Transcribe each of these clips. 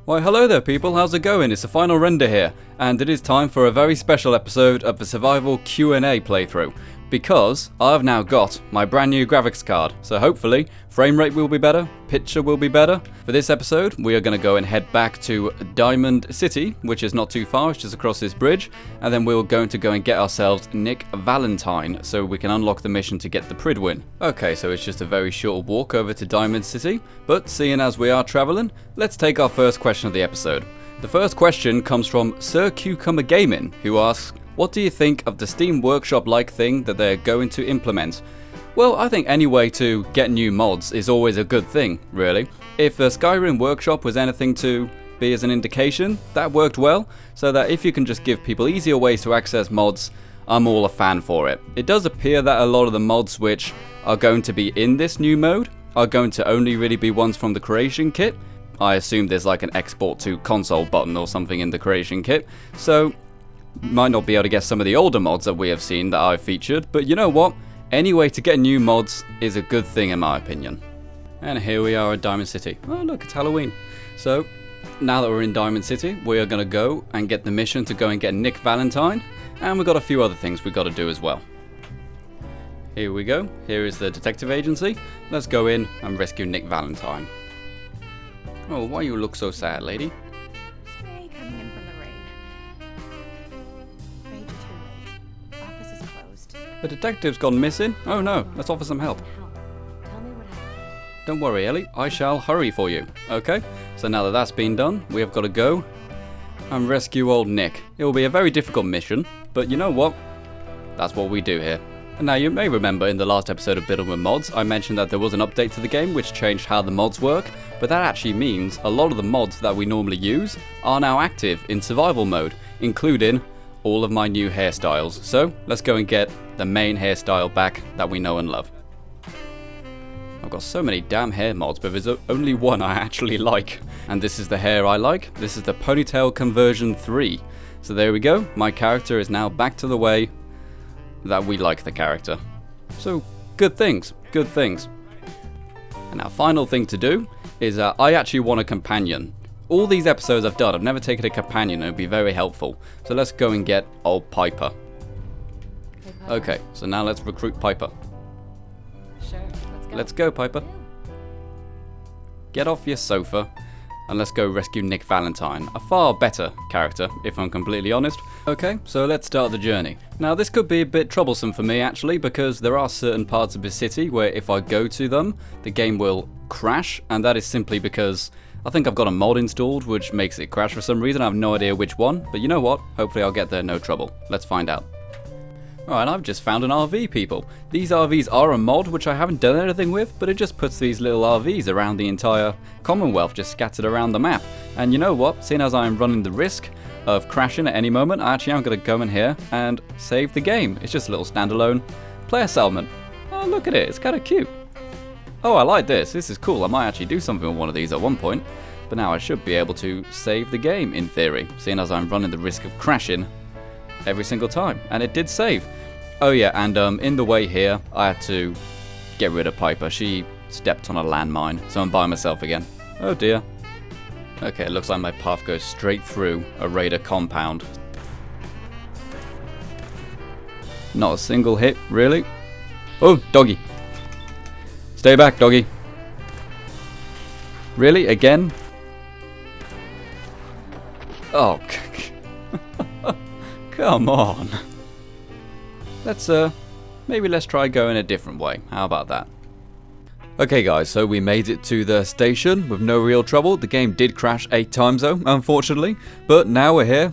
Why hello there people, how's it going? It's the final render here, and it is time for a very special episode of the Survival Q&A playthrough, because I've now got my brand new graphics card, so hopefully frame rate will be better, picture will be better. For this episode we are going to go and head back to Diamond City, which is not too far, it's just across this bridge, and then we're going to go and get ourselves Nick Valentine, so we can unlock the mission to get the Pridwin. Okay, so it's just a very short walk over to Diamond City, but seeing as we are travelling, let's take our first question of the episode. The first question comes from Sir Cucumber Gaming, who asks, what do you think of the Steam Workshop-like thing that they're going to implement? Well, I think any way to get new mods is always a good thing, really. If the Skyrim Workshop was anything to be as an indication, that worked well, so that if you can just give people easier ways to access mods, I'm all a fan for it. It does appear that a lot of the mods which are going to be in this new mode are going to only really be ones from the creation kit. I assume there's like an export to console button or something in the creation kit, so might not be able to get some of the older mods that we have seen that I've featured, but you know what? Any way to get new mods is a good thing in my opinion. And here we are at Diamond City. Oh look, it's Halloween. So, now that we're in Diamond City, we are going to go and get the mission to go and get Nick Valentine, and we've got a few other things we've got to do as well. Here we go, here is the detective agency. Let's go in and rescue Nick Valentine. Oh, why you look so sad, lady? Spray coming in from the rain. Afraid you're too late. Office is closed. The detective's gone missing? Oh no, let's offer some help. Tell me what happened. Don't worry, Ellie, I shall hurry for you. Okay, so now that that's been done, we have got to go and rescue old Nick. It will be a very difficult mission, but you know what? That's what we do here. And now you may remember in the last episode of Building with Mods, I mentioned that there was an update to the game which changed how the mods work, but that actually means a lot of the mods that we normally use are now active in survival mode, including all of my new hairstyles. So let's go and get the main hairstyle back that we know and love. I've got so many damn hair mods, but there's only one I actually like, and this is the hair I like. This is the Ponytail conversion 3. So there we go, my character is now back to the way that we like the character. So good things, good things. And our final thing to do is I actually want a companion. All these episodes I've done, I've never taken a companion, and it would be very helpful. So let's go and get old Piper. Hey, Piper. Okay, so now let's recruit Piper. Sure, let's go. Let's go, Piper. Get off your sofa and let's go rescue Nick Valentine, a far better character, if I'm completely honest. Okay, so let's start the journey. Now this could be a bit troublesome for me actually, because there are certain parts of the city where if I go to them, the game will crash, and that is simply because I think I've got a mod installed which makes it crash for some reason. I have no idea which one, but you know what? Hopefully I'll get there no trouble. Let's find out. Alright, I've just found an RV, people. These RVs are a mod which I haven't done anything with, but it just puts these little RVs around the entire Commonwealth, just scattered around the map. And you know what? Seeing as I'm running the risk of crashing at any moment, I actually am going to go in here and save the game. It's just a little standalone player settlement. Oh, look at it. It's kind of cute. Oh, I like this. This is cool. I might actually do something with one of these at one point. But now I should be able to save the game, in theory, seeing as I'm running the risk of crashing every single time. And it did save. Oh yeah, and in the way here, I had to get rid of Piper. She stepped on a landmine, so I'm by myself again. Oh dear. Okay, it looks like my path goes straight through a raider compound. Not a single hit, really. Oh, doggy. Stay back, doggy. Really? Again? Oh, come on. Maybe let's try going a different way. How about that? Okay guys, so we made it to the station with no real trouble. The game did crash 8 times though, unfortunately. But now we're here.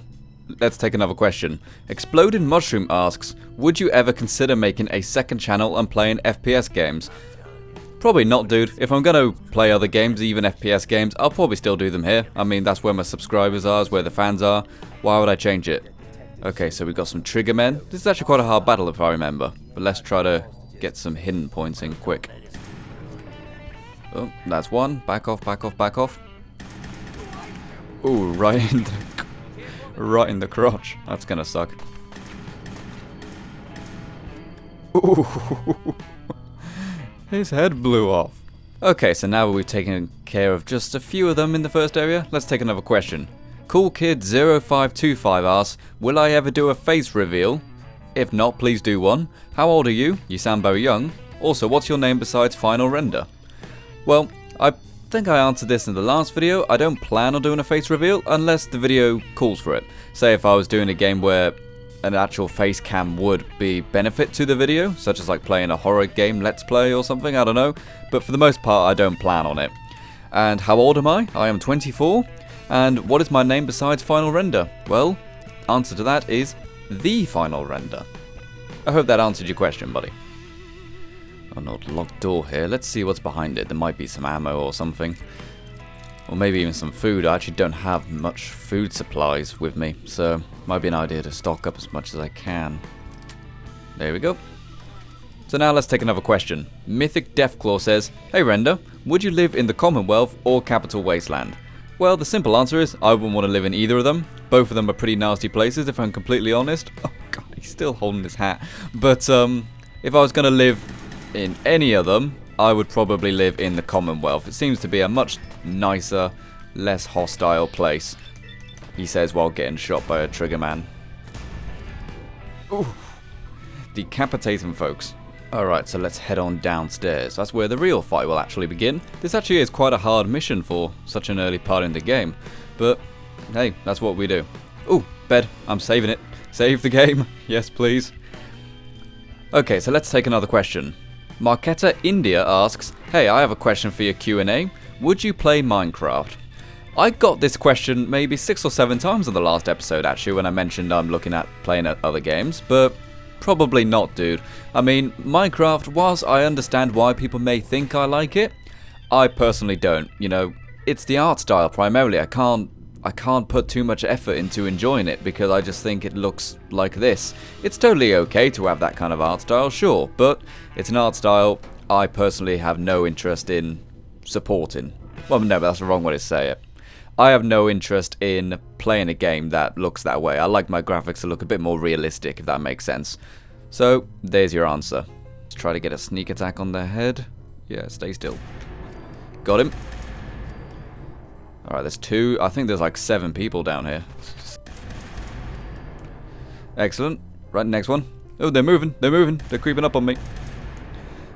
Let's take another question. Exploding Mushroom asks, would you ever consider making a second channel and playing FPS games? Probably not, dude. If I'm going to play other games, even FPS games, I'll probably still do them here. I mean, that's where my subscribers are, it's where the fans are. Why would I change it? Okay, so we got some trigger men. This is actually quite a hard battle if I remember. But let's try to get some hidden points in quick. Oh, that's one. Back off, back off, back off. Ooh, right in the crotch. That's gonna suck. Ooh. His head blew off. Okay, so now we've taken care of just a few of them in the first area. Let's take another question. CoolKid0525 asks, will I ever do a face reveal? If not, please do one. How old are you? You sound very young. Also, what's your name besides Final Render? Well, I think I answered this in the last video. I don't plan on doing a face reveal unless the video calls for it. Say if I was doing a game where an actual face cam would be benefit to the video, such as like playing a horror game let's play or something, I don't know. But for the most part, I don't plan on it. And how old am I? I am 24. And what is my name besides Final Render? Well, answer to that is the Final Render. I hope that answered your question, buddy. An old locked door here. Let's see what's behind it. There might be some ammo or something. Or maybe even some food. I actually don't have much food supplies with me, so might be an idea to stock up as much as I can. There we go. So now let's take another question. Mythic Deathclaw says, hey Render, would you live in the Commonwealth or Capital Wasteland? Well, the simple answer is I wouldn't want to live in either of them. Both of them are pretty nasty places, if I'm completely honest. Oh god, he's still holding his hat. But if I was going to live in any of them, I would probably live in the Commonwealth. It seems to be a much nicer, less hostile place, he says while getting shot by a trigger man. Ooh. Decapitating folks. Alright, so let's head on downstairs. That's where the real fight will actually begin. This actually is quite a hard mission for such an early part in the game. But, hey, that's what we do. Ooh, bed. I'm saving it. Save the game. Yes, please. Okay, so let's take another question. Marketa India asks, hey, I have a question for your Q&A. Would you play Minecraft? I got this question maybe 6 or 7 times in the last episode, actually, when I mentioned I'm looking at playing at other games, but probably not, dude. I mean, Minecraft, whilst I understand why people may think I like it, I personally don't. You know, it's the art style primarily. I can't put too much effort into enjoying it because I just think it looks like this. It's totally okay to have that kind of art style, sure, but it's an art style I personally have no interest in supporting. Well, no, but that's the wrong way to say it. I have no interest in playing a game that looks that way. I like my graphics to look a bit more realistic, if that makes sense. So, there's your answer. Let's try to get a sneak attack on their head. Yeah, stay still. Got him. Alright, there's 2. I think there's like 7 people down here. Excellent. Right, next one. Oh, they're moving. They're moving. They're creeping up on me.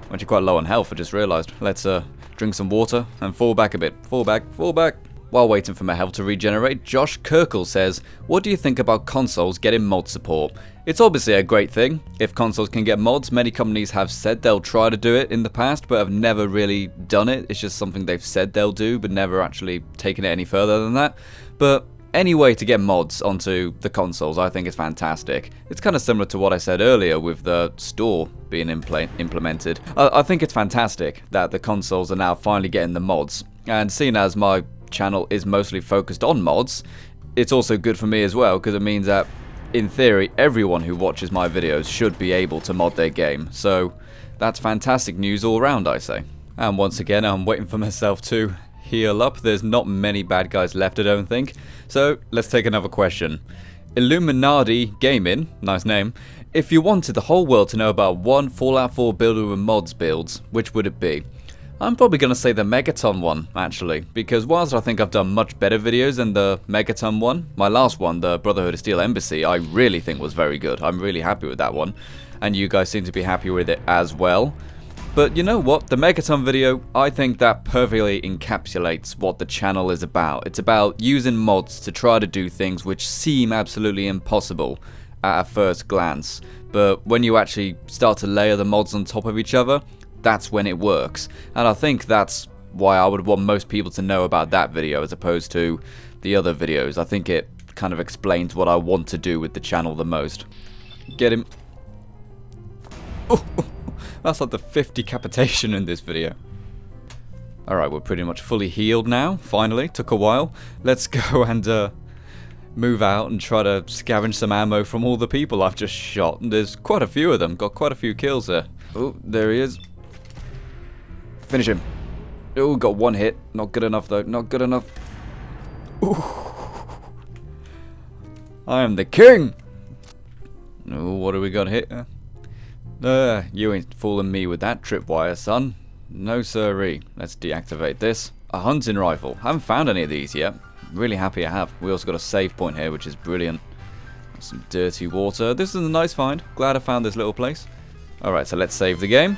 I'm actually quite low on health, I just realised. Let's drink some water and fall back a bit. Fall back. Fall back. While waiting for my health to regenerate, Josh Kirkle says, what do you think about consoles getting mod support? It's obviously a great thing. If consoles can get mods, many companies have said they'll try to do it in the past, but have never really done it. It's just something they've said they'll do, but never actually taken it any further than that. But any way to get mods onto the consoles, I think is fantastic. It's kind of similar to what I said earlier with the store being implemented. I think it's fantastic that the consoles are now finally getting the mods. And seeing as my channel is mostly focused on mods, it's also good for me as well, because it means that in theory everyone who watches my videos should be able to mod their game. So that's fantastic news all around, I say. And once again, I'm waiting for myself to heal up. There's not many bad guys left, I don't think. So let's take another question. Illuminati Gaming, nice name. If you wanted the whole world to know about one Fallout 4 builder with mods builds, which would it be? I'm probably going to say the Megaton one, actually, because whilst I think I've done much better videos than the Megaton one, my last one, the Brotherhood of Steel Embassy, I really think was very good. I'm really happy with that one, and you guys seem to be happy with it as well. But you know what, the Megaton video, I think that perfectly encapsulates what the channel is about. It's about using mods to try to do things which seem absolutely impossible at a first glance, but when you actually start to layer the mods on top of each other, that's when it works. And I think that's why I would want most people to know about that video as opposed to the other videos. I think it kind of explains what I want to do with the channel the most. Get him. Oh, that's like the 5th decapitation in this video. Alright, we're pretty much fully healed now, finally. Took a while. Let's go and move out and try to scavenge some ammo from all the people I've just shot. And there's quite a few of them. Got quite a few kills there. Oh, there he is. Finish him. Oh, got 1 hit. Not good enough, though. Not good enough. Ooh. I am the king! Oh, what do we got here? You ain't fooling me with that tripwire, son. No siree. Let's deactivate this. a hunting rifle. Haven't found any of these yet. Really happy I have. We also got a save point here, which is brilliant. Some dirty water. This is a nice find. Glad I found this little place. Alright, so let's save the game.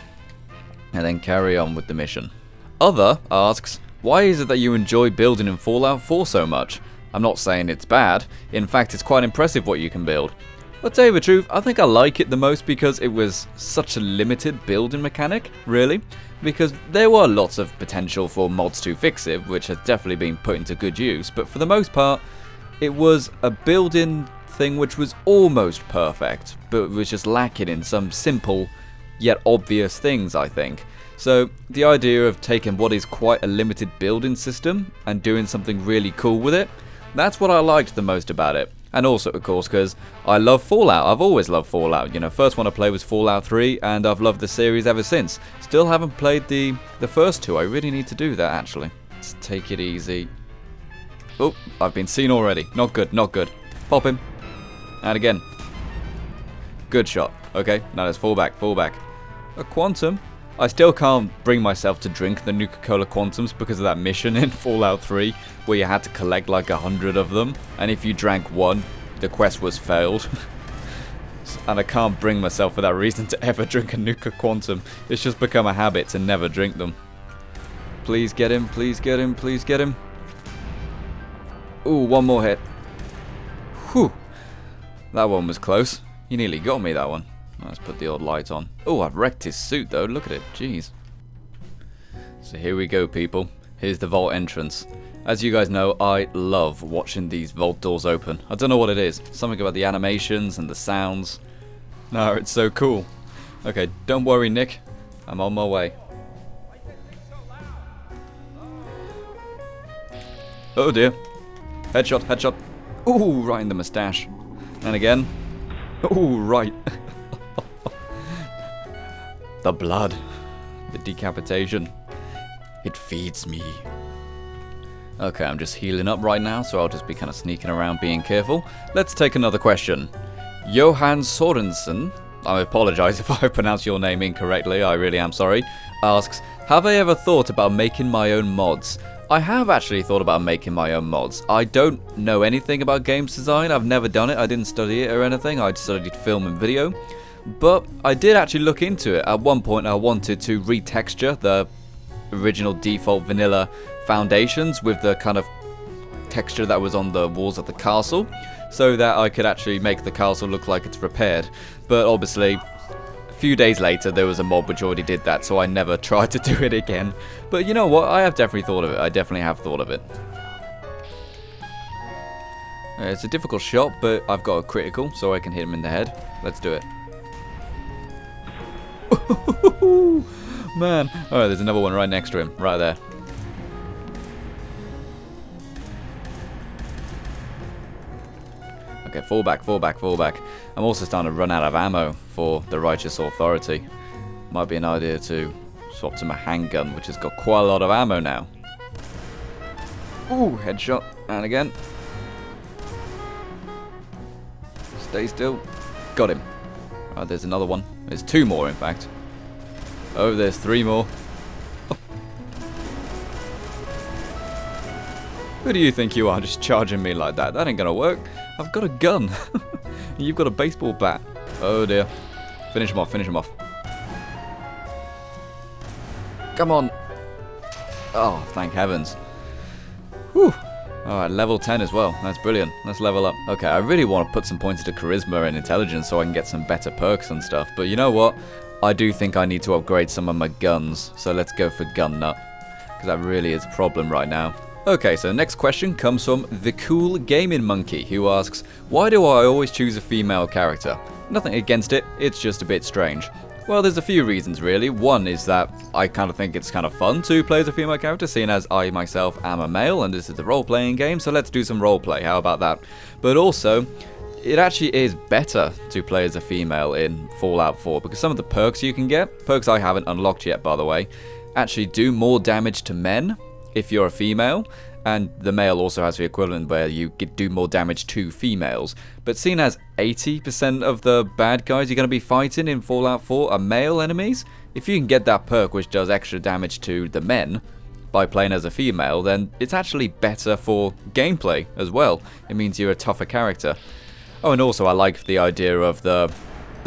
And then carry on with the mission. Other asks, why is it that you enjoy building in Fallout 4 so much? I'm not saying it's bad. In fact, it's quite impressive what you can build. I'll tell you the truth, I think I like it the most because it was such a limited building mechanic, really. Because there were lots of potential for mods to fix it, which has definitely been put into good use. But for the most part, it was a building thing which was almost perfect, but was just lacking in some simple yet obvious things, I think. So the idea of taking what is quite a limited building system and doing something really cool with it, that's what I liked the most about it. And also, of course, because I love Fallout. I've always loved Fallout. You know, first one I played was Fallout 3, and I've loved the series ever since. Still haven't played the first two. I really need to do that, actually. Let's take it easy. Oh, I've been seen already. Not good, not good. Pop him. And again. Good shot. Okay, now let's fall back, fall back. A quantum. I still can't bring myself to drink the Nuka-Cola Quantums because of that mission in Fallout 3 where you had to collect like 100 of them, and if you drank one, the quest was failed. And I can't bring myself for that reason to ever drink a Nuka Quantum. It's just become a habit to never drink them. Please get him, please get him, please get him. Ooh, one more hit. Whew. That one was close. He nearly got me, that one. Let's put the old light on. Oh, I've wrecked his suit though, look at it, jeez. So here we go, people. Here's the vault entrance. As you guys know, I love watching these vault doors open. I don't know what it is. Something about the animations and the sounds. No, it's so cool. Okay, don't worry, Nick. I'm on my way. Oh dear. Headshot, headshot. Ooh, right in the moustache. And again. Ooh, right. The blood. The decapitation. It feeds me. Okay, I'm just healing up right now, so I'll just be kind of sneaking around being careful. Let's take another question. Johan Sorensen, I apologize if I pronounce your name incorrectly, I really am sorry, asks, have I ever thought about making my own mods? I have actually thought about making my own mods. I don't know anything about games design, I've never done it, I didn't study it or anything, I studied film and video. But I did actually look into it. At one point I wanted to retexture the original default vanilla foundations with the kind of texture that was on the walls of the castle, so that I could actually make the castle look like it's repaired. But obviously, a few days later there was a mod which already did that, so I never tried to do it again. But you know what, I have definitely thought of it. I definitely have thought of it. It's a difficult shot, but I've got a critical, so I can hit him in the head. Let's do it. Man. Alright, there's another one right next to him. Right there. Okay, fall back, fall back, fall back. I'm also starting to run out of ammo for the Righteous Authority. Might be an idea to swap to my handgun, which has got quite a lot of ammo now. Ooh, headshot. And again. Stay still. Got him. Right, there's another one. There's two more, in fact. Oh, there's three more. Oh. Who do you think you are, just charging me like that? That ain't gonna work. I've got a gun. You've got a baseball bat. Oh dear. Finish him off, finish him off. Come on. Oh, thank heavens. Whew. Alright, level 10 as well. That's brilliant. Let's level up. Okay, I really want to put some points into charisma and intelligence so I can get some better perks and stuff. But you know what? I do think I need to upgrade some of my guns. So let's go for gun nut. Because that really is a problem right now. Okay, so the next question comes from The Cool Gaming Monkey, who asks, why do I always choose a female character? Nothing against it, it's just a bit strange. Well, there's a few reasons really. One is that I kind of think it's kind of fun to play as a female character, seeing as I myself am a male and this is a role-playing game, so let's do some roleplay, how about that? But also, it actually is better to play as a female in Fallout 4, because some of the perks you can get, perks I haven't unlocked yet by the way, actually do more damage to men if you're a female, and the male also has the equivalent where you do more damage to females. But seeing as 80% of the bad guys you're going to be fighting in Fallout 4 are male enemies, if you can get that perk which does extra damage to the men, by playing as a female, then it's actually better for gameplay as well. It means you're a tougher character. Oh, and also I like the idea of the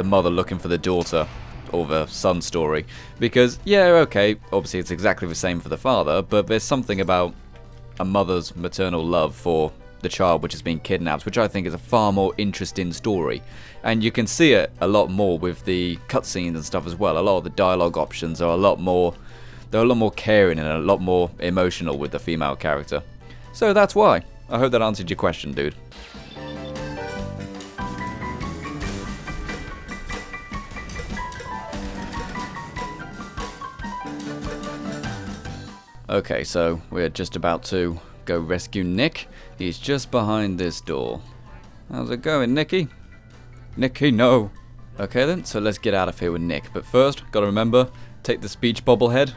mother looking for the daughter, or the son story, because yeah, okay, obviously it's exactly the same for the father, but there's something about a mother's maternal love for the child which has been kidnapped, which I think is a far more interesting story. And you can see it a lot more with the cutscenes and stuff as well. A lot of the dialogue options are a lot more caring and a lot more emotional with the female character. So that's why. I hope that answered your question, dude. Okay, so we're just about to go rescue Nick. He's just behind this door. How's it going, Nicky? Nicky, no. Okay then, so let's get out of here with Nick. But first, gotta remember, take the speech bobblehead.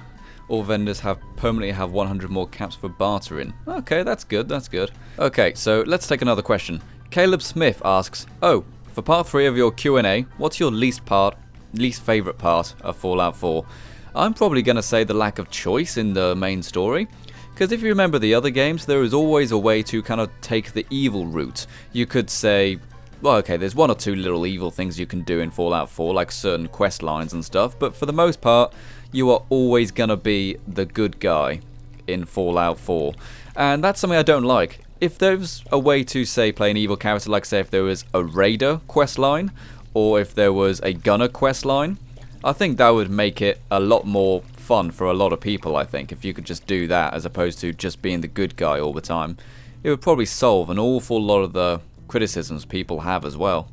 All vendors permanently have 100 more caps for bartering. Okay, that's good, that's good. Okay, so let's take another question. Caleb Smith asks, oh, for part 3 of your Q&A, what's your least favourite part of Fallout 4? I'm probably going to say the lack of choice in the main story. Because if you remember the other games, there is always a way to kind of take the evil route. You could say, well, okay, there's 1 or 2 little evil things you can do in Fallout 4, like certain quest lines and stuff, but for the most part, you are always going to be the good guy in Fallout 4. And that's something I don't like. If there's a way to, say, play an evil character, like say if there was a raider quest line, or if there was a gunner quest line, I think that would make it a lot more fun for a lot of people, I think, if you could just do that as opposed to just being the good guy all the time. It would probably solve an awful lot of the criticisms people have as well.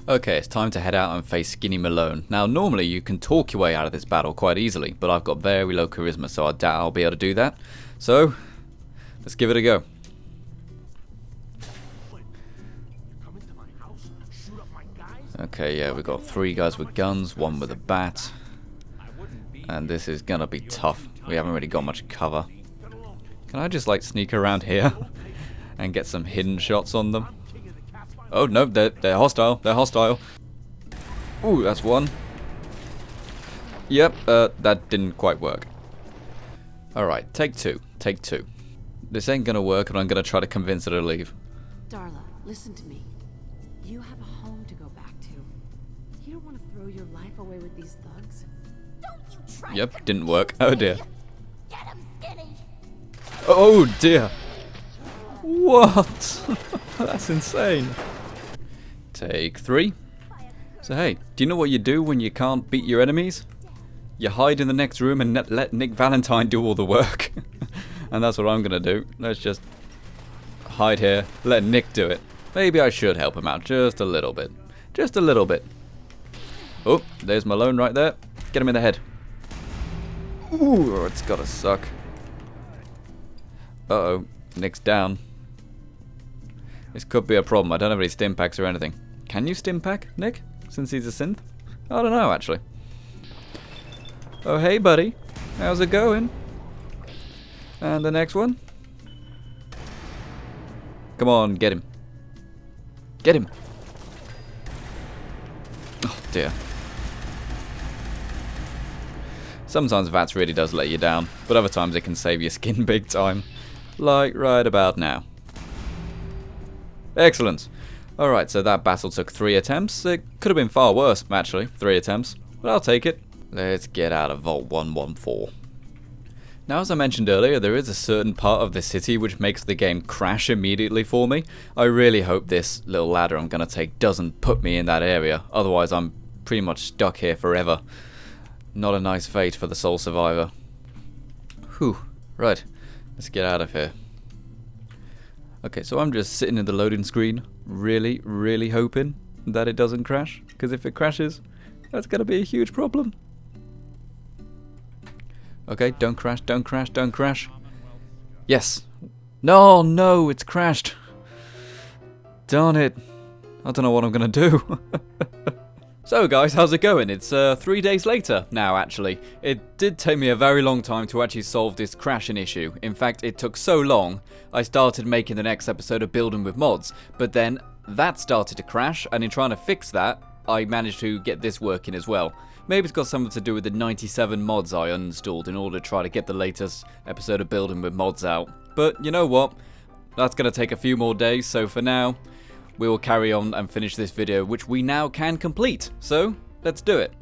Okay, it's time to head out and face Skinny Malone. Now, normally you can talk your way out of this battle quite easily, but I've got very low charisma, so I doubt I'll be able to do that. So, let's give it a go. Okay, yeah, we've got 3 guys with guns, 1 with a bat. And this is gonna be tough. We haven't really got much cover. Can I just, like, sneak around here and get some hidden shots on them? Oh, no, they're hostile. They're hostile. Ooh, that's 1. Yep, that didn't quite work. Alright, take 2. Take 2. This ain't gonna work, and I'm gonna try to convince her to leave. Darla, listen to me. You have a home to go back to. You don't want to throw your life away with these thugs. Don't you try. Yep, didn't work. Oh dear. Get him, Skinny. Oh dear. What? That's insane. Take 3. So hey, do you know what you do when you can't beat your enemies? You hide in the next room and let Nick Valentine do all the work. And that's what I'm gonna do. Let's just hide here, let Nick do it. Maybe I should help him out just a little bit. Just a little bit. Oh, there's Malone right there. Get him in the head. Ooh, it's gotta suck. Uh-oh, Nick's down. This could be a problem. I don't have any stim packs or anything. Can you stim pack, Nick? Since he's a synth? I don't know, actually. Oh, hey, buddy. How's it going? And the next one? Come on, get him. Get him. Oh, dear. Sometimes VATS really does let you down, but other times it can save your skin big time. Like right about now. Excellent. Alright, so that battle took 3 attempts. It could have been far worse, actually. 3 attempts. But I'll take it. Let's get out of Vault 114. Now, as I mentioned earlier, there is a certain part of the city which makes the game crash immediately for me. I really hope this little ladder I'm going to take doesn't put me in that area. Otherwise, I'm pretty much stuck here forever. Not a nice fate for the sole survivor. Whew. Right. Let's get out of here. Okay, so I'm just sitting in the loading screen, really, really hoping that it doesn't crash. Because if it crashes, that's going to be a huge problem. Okay, don't crash, don't crash, don't crash. Yes. No, no, it's crashed. Darn it. I don't know what I'm going to do. So guys, how's it going? It's 3 days later now, actually. It did take me a very long time to actually solve this crashing issue. In fact, it took so long, I started making the next episode of Building with Mods. But then, that started to crash, and in trying to fix that, I managed to get this working as well. Maybe it's got something to do with the 97 mods I uninstalled in order to try to get the latest episode of Building with Mods out. But you know what? That's going to take a few more days, so for now, we will carry on and finish this video, which we now can complete. So, let's do it.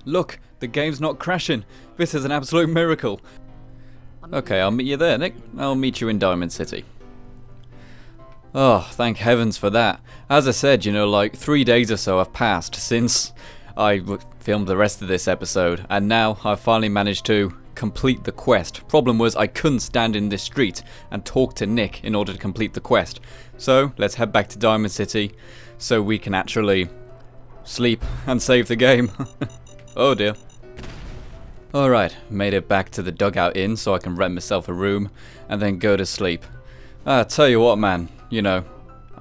Look, the game's not crashing. This is an absolute miracle. Okay, I'll meet you there, Nick. I'll meet you in Diamond City. Oh, thank heavens for that. As I said, you know, like 3 days or so have passed since I filmed the rest of this episode, and now I've finally managed to complete the quest. Problem was I couldn't stand in this street and talk to Nick in order to complete the quest. So let's head back to Diamond City so we can actually sleep and save the game. Oh dear. Alright, made it back to the dugout inn so I can rent myself a room and then go to sleep. Tell you what, man, you know,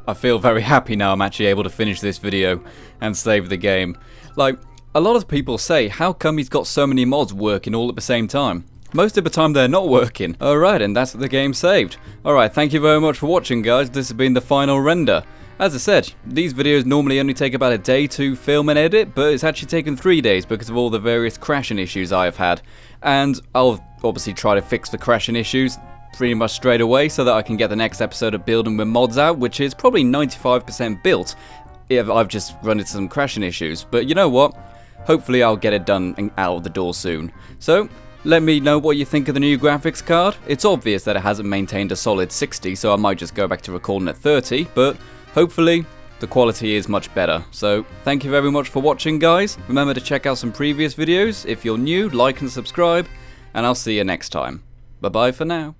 I feel very happy now I'm actually able to finish this video and save the game. Like, a lot of people say, how come he's got so many mods working all at the same time? Most of the time they're not working. Alright, and that's the game saved. Alright, thank you very much for watching, guys. This has been the final render. As I said, these videos normally only take about a day to film and edit, but it's actually taken 3 days because of all the various crashing issues I have had. And I'll obviously try to fix the crashing issues pretty much straight away so that I can get the next episode of Building with Mods out, which is probably 95% built if I've just run into some crashing issues. But you know what? Hopefully I'll get it done and out of the door soon. So, let me know what you think of the new graphics card. It's obvious that it hasn't maintained a solid 60, so I might just go back to recording at 30, but hopefully the quality is much better. So, thank you very much for watching, guys. Remember to check out some previous videos. If you're new, like and subscribe, and I'll see you next time. Bye bye for now.